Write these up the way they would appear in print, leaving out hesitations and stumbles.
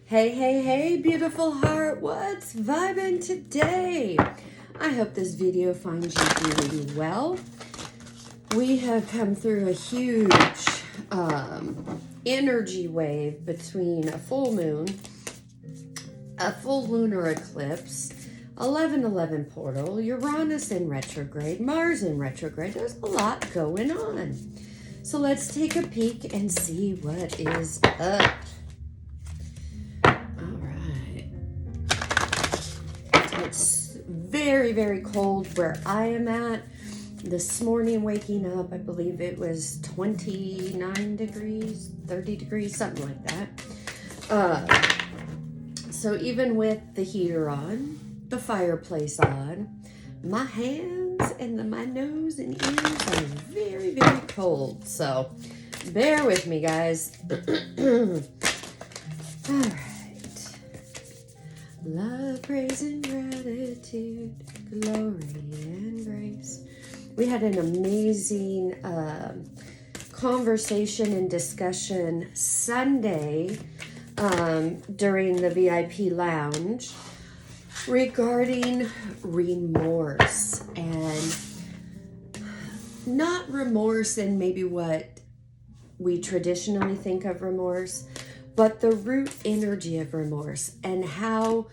Hey, hey, hey, beautiful heart. What's vibing today? I hope this video finds you doing well. We have come through a huge energy wave between a full moon, a full lunar eclipse, 11/11 portal, Uranus in retrograde, Mars in retrograde. There's a lot going on. So let's take a peek and see what is up. It's very, very cold where I am at. This morning waking up, I believe it was 29 degrees, 30 degrees, something like that. So even with the heater on, the fireplace on, my hands and my nose and ears are very, very cold. So bear with me, guys. All right. Love, praise, and gratitude, glory, and grace. We had an amazing conversation and discussion Sunday during the VIP lounge regarding remorse, and not remorse in maybe what we traditionally think of remorse, but the root energy of remorse, and how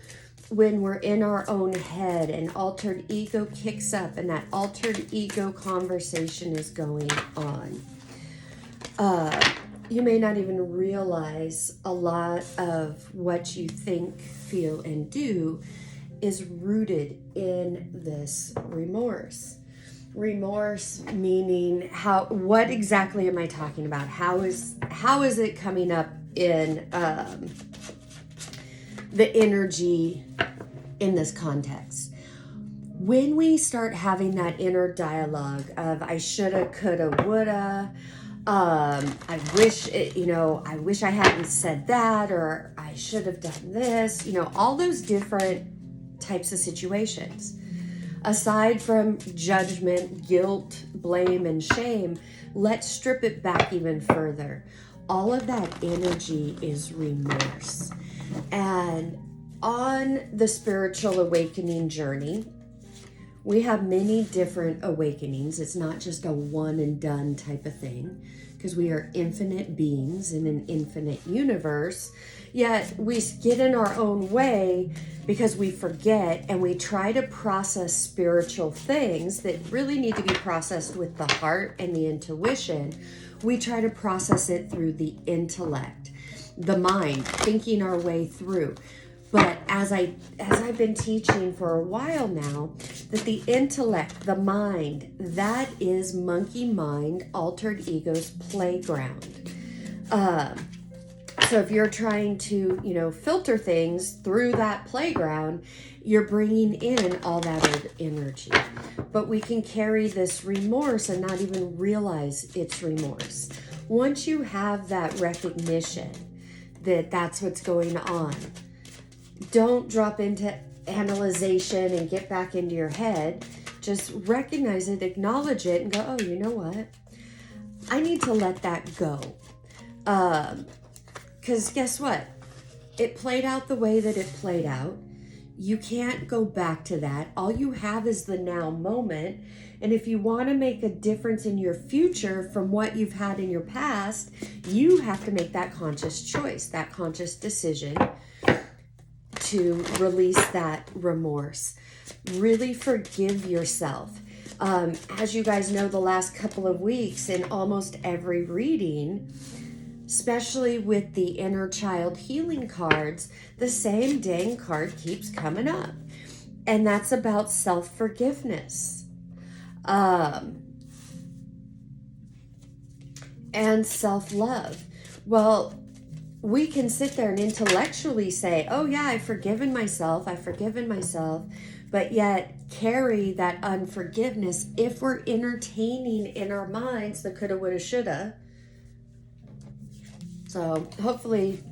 when we're in our own head and altered ego kicks up and that altered ego conversation is going on. You may not even realize a lot of what you think, feel, and do is rooted in this remorse. Remorse meaning what exactly am I talking about? How is it coming up in the energy in this context? When we start having that inner dialogue of I shoulda, coulda, woulda, I wish I hadn't said that, or I should have done this, all those different types of situations. Aside from judgment, guilt, blame, and shame, let's strip it back even further. All of that energy is remorse. And on the spiritual awakening journey, we have many different awakenings. It's not just a one and done type of thing, because we are infinite beings in an infinite universe. Yet we get in our own way because we forget, and we try to process spiritual things that really need to be processed with the heart and the intuition. We try to process it through the intellect, the mind, thinking our way through. But as I've been teaching for a while now, that the intellect, the mind, that is monkey mind, altered ego's playground. So if you're trying to, filter things through that playground, you're bringing in all that old energy. But we can carry this remorse and not even realize it's remorse. Once you have that recognition that that's what's going on, don't drop into analyzation and get back into your head. Just recognize it, acknowledge it, and go, oh, you know what? I need to let that go. Because guess what? It played out the way that it played out. You can't go back to that. All you have is the now moment. And if you want to make a difference in your future from what you've had in your past, you have to make that conscious choice, that conscious decision to release that remorse. Really forgive yourself. As you guys know, the last couple of weeks in almost every reading, especially with the inner child healing cards, the same dang card keeps coming up. And that's about self-forgiveness. And self-love. Well, we can sit there and intellectually say, oh yeah, I've forgiven myself, but yet carry that unforgiveness if we're entertaining in our minds the coulda, woulda, shoulda. So hopefully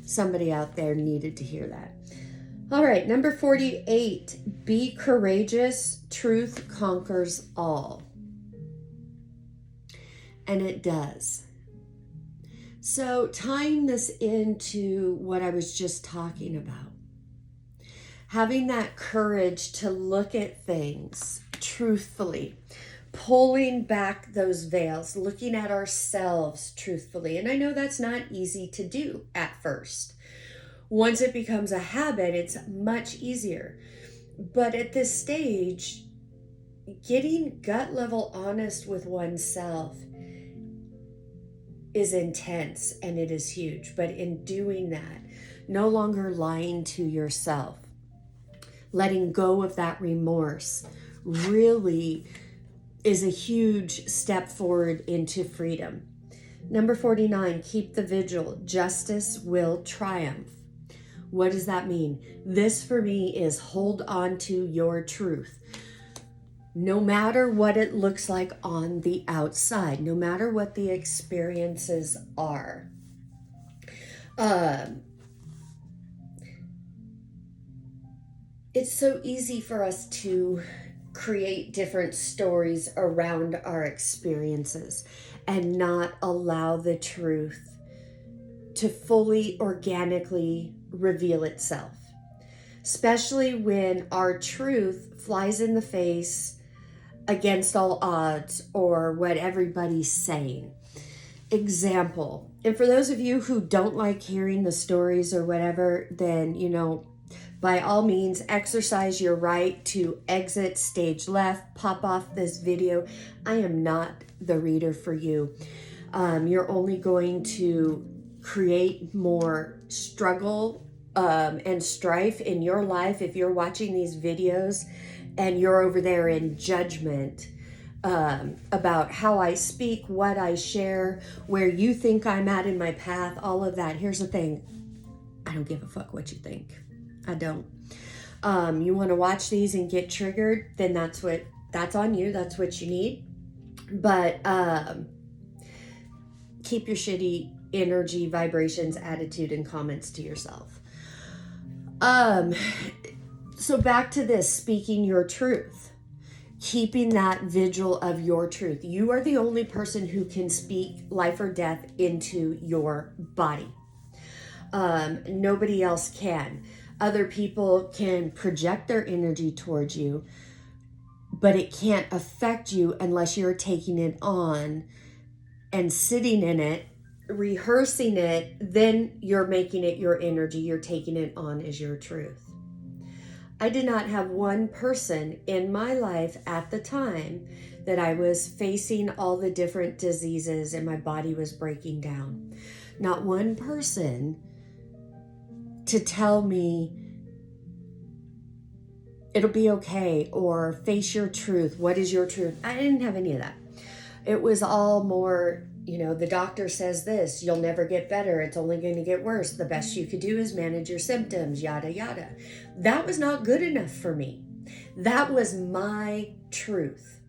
somebody out there needed to hear that. All right, number 48, be courageous, truth conquers all. And it does. So tying this into what I was just talking about, having that courage to look at things truthfully, pulling back those veils, looking at ourselves truthfully. And I know that's not easy to do at first. Once it becomes a habit, it's much easier. But at this stage, getting gut level honest with oneself is intense and it is huge. But in doing that, no longer lying to yourself, letting go of that remorse really is a huge step forward into freedom. Number 49, keep the vigil. Justice will triumph. What does that mean? This for me is hold on to your truth. No matter what it looks like on the outside, no matter what the experiences are. It's so easy for us to create different stories around our experiences and not allow the truth to fully organically reveal itself, especially when our truth flies in the face against all odds or what everybody's saying. Example, and for those of you who don't like hearing the stories or whatever, then, by all means, exercise your right to exit stage left, pop off this video. I am not the reader for you. You're only going to create more struggle and strife in your life if you're watching these videos and you're over there in judgment about how I speak, what I share, where you think I'm at in my path, all of that. Here's the thing. I don't give a fuck what you think. I don't. You want to watch these and get triggered, then that's on you. That's what you need. But keep your shitty energy, vibrations, attitude, and comments to yourself. So back to this, speaking your truth, keeping that vigil of your truth. You are the only person who can speak life or death into your body. Nobody else can. Other people can project their energy towards you, but it can't affect you unless you're taking it on and sitting in it, rehearsing it, then you're making it your energy, you're taking it on as your truth. I did not have one person in my life at the time that I was facing all the different diseases and my body was breaking down. Not one person to tell me it'll be okay or face your truth. What is your truth? I didn't have any of that. It was all more, the doctor says this, you'll never get better. It's only going to get worse. The best you could do is manage your symptoms, yada, yada. That was not good enough for me. That was my truth.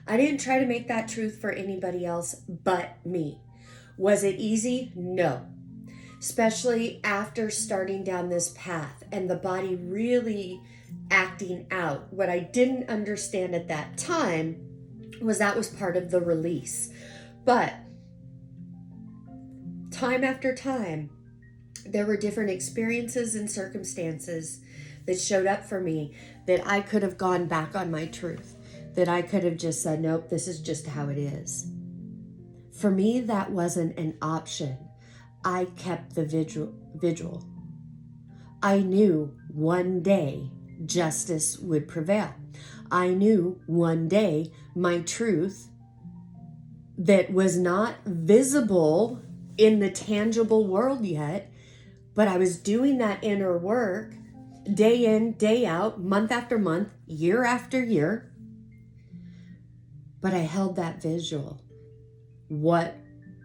I didn't try to make that truth for anybody else but me. Was it easy? No. Especially after starting down this path and the body really acting out. What I didn't understand at that time was that was part of the release. But time after time, there were different experiences and circumstances that showed up for me that I could have gone back on my truth, that I could have just said, nope, this is just how it is. For me, that wasn't an option. I kept the vigil. I knew one day justice would prevail. I knew one day my truth that was not visible in the tangible world yet, but I was doing that inner work day in, day out, month after month, year after year. But I held that vigil. What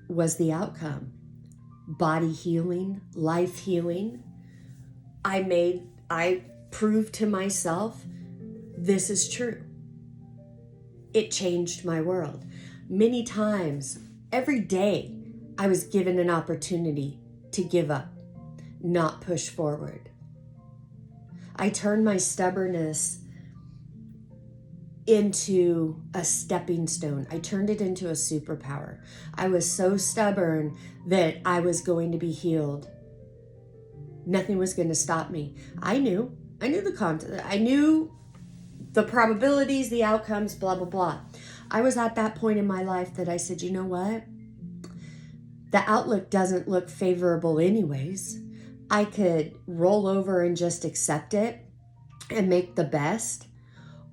was the outcome? Body healing, life healing. I proved to myself, this is true. It changed my world. Many times, every day, I was given an opportunity to give up, not push forward. I turned my stubbornness into a stepping stone. I turned it into a superpower. I was so stubborn that I was going to be healed. Nothing was going to stop me. I knew the content. I knew the probabilities, the outcomes, blah, blah, blah. I was at that point in my life that I said, you know what? The outlook doesn't look favorable anyways. I could roll over and just accept it and make the best,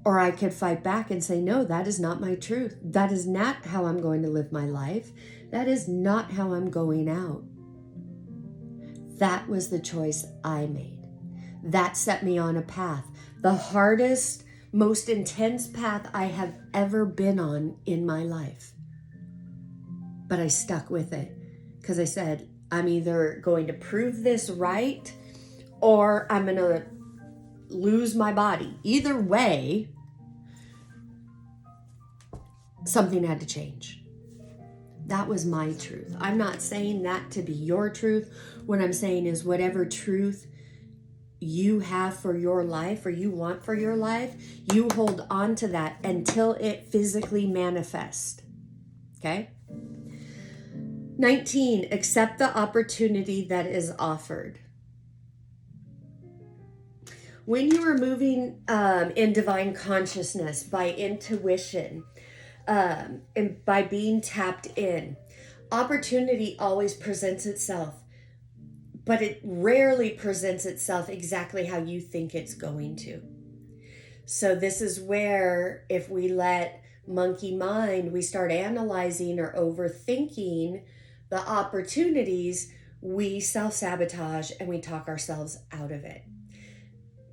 or I could fight back and say, no, that is not my truth. That is not how I'm going to live my life. That is not how I'm going out. That was the choice I made. That set me on a path. The hardest, most intense path I have ever been on in my life. But I stuck with it because I said, I'm either going to prove this right or I'm going to lose my body. Either way, something had to change. That was my truth. I'm not saying that to be your truth. What I'm saying is whatever truth you have for your life or you want for your life, you hold on to that until it physically manifests. Okay? 19, accept the opportunity that is offered. When you are moving in divine consciousness by intuition, and by being tapped in, opportunity always presents itself, but it rarely presents itself exactly how you think it's going to. So this is where if we let monkey mind, we start analyzing or overthinking the opportunities, we self-sabotage and we talk ourselves out of it.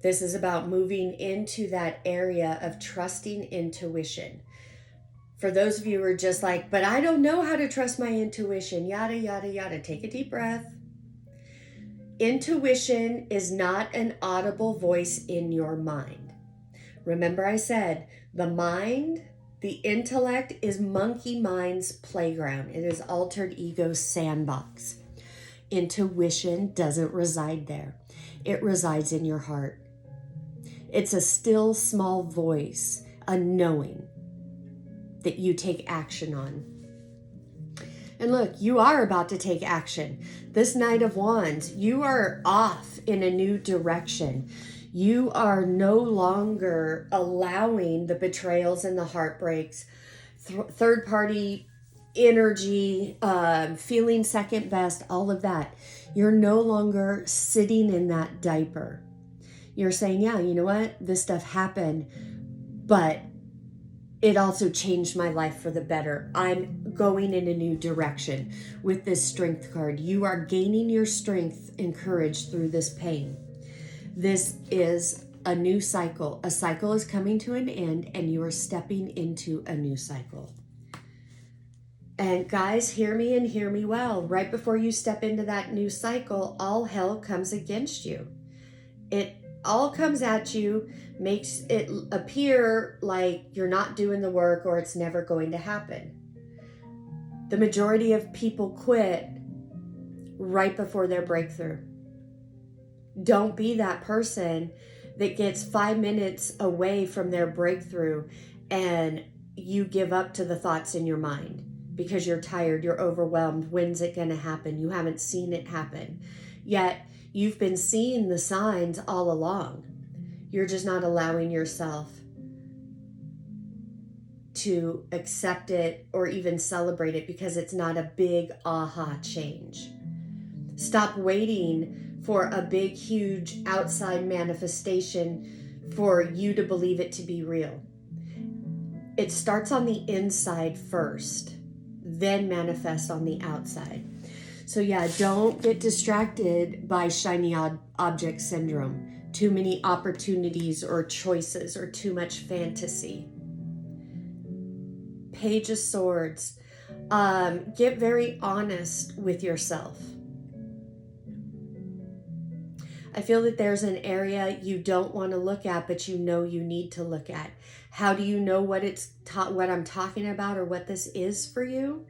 This is about moving into that area of trusting intuition. For those of you who are just like, but I don't know how to trust my intuition, yada, yada, yada, take a deep breath. Intuition is not an audible voice in your mind. Remember I said, the mind, the intellect is monkey mind's playground. It is altered ego's sandbox. Intuition doesn't reside there. It resides in your heart. It's a still small voice, a knowing that you take action on. And look, you are about to take action. This Knight of Wands, you are off in a new direction. You are no longer allowing the betrayals and the heartbreaks, third-party energy, feeling second best, all of that. You're no longer sitting in that diaper. You're saying, yeah, you know what? This stuff happened, but it also changed my life for the better. I'm going in a new direction with this strength card. You are gaining your strength and courage through this pain. This is a new cycle. A cycle is coming to an end and you are stepping into a new cycle. And guys, hear me and hear me well. Right before you step into that new cycle, all hell comes against you. It all comes at you, makes it appear like you're not doing the work or it's never going to happen. The majority of people quit right before their breakthrough. Don't be that person that gets 5 minutes away from their breakthrough and you give up to the thoughts in your mind because you're tired, you're overwhelmed. When's it going to happen? You haven't seen it happen. Yet you've been seeing the signs all along. You're just not allowing yourself to accept it or even celebrate it because it's not a big aha change. Stop waiting for a big, huge outside manifestation for you to believe it to be real. It starts on the inside first, then manifests on the outside. So yeah, don't get distracted by shiny object syndrome. Too many opportunities or choices or too much fantasy. Page of Swords. Get very honest with yourself. I feel that there's an area you don't want to look at, but you know you need to look at. How do you know what I'm talking about or what this is for you?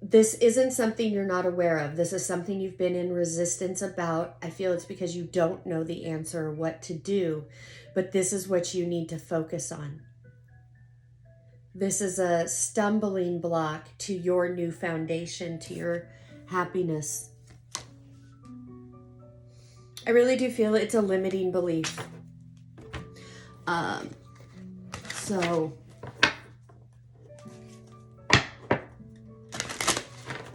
This isn't something you're not aware of. This is something you've been in resistance about. I feel it's because you don't know the answer or what to do, but this is what you need to focus on. This is a stumbling block to your new foundation, to your happiness. I really do feel it's a limiting belief. So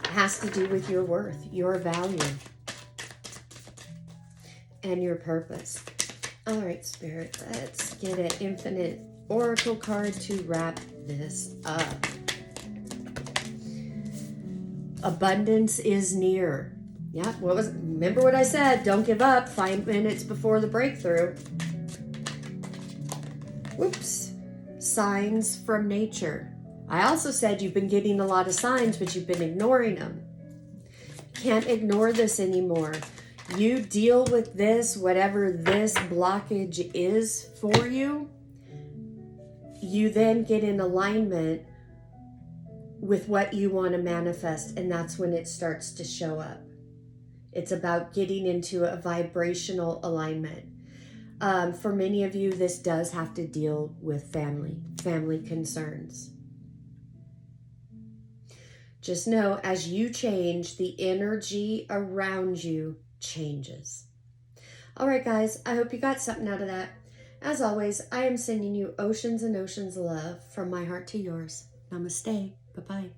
has to do with your worth, your value, and your purpose. All right, Spirit, let's get an infinite oracle card to wrap this up. Abundance is near. Yeah, remember what I said? Don't give up 5 minutes before the breakthrough. Whoops. Signs from nature. I also said you've been getting a lot of signs, but you've been ignoring them. Can't ignore this anymore. You deal with this, whatever this blockage is for you. You then get in alignment with what you want to manifest, and that's when it starts to show up. It's about getting into a vibrational alignment. For many of you, this does have to deal with family concerns. Just know, as you change, the energy around you changes. All right, guys, I hope you got something out of that. As always, I am sending you oceans and oceans of love from my heart to yours. Namaste. Bye-bye.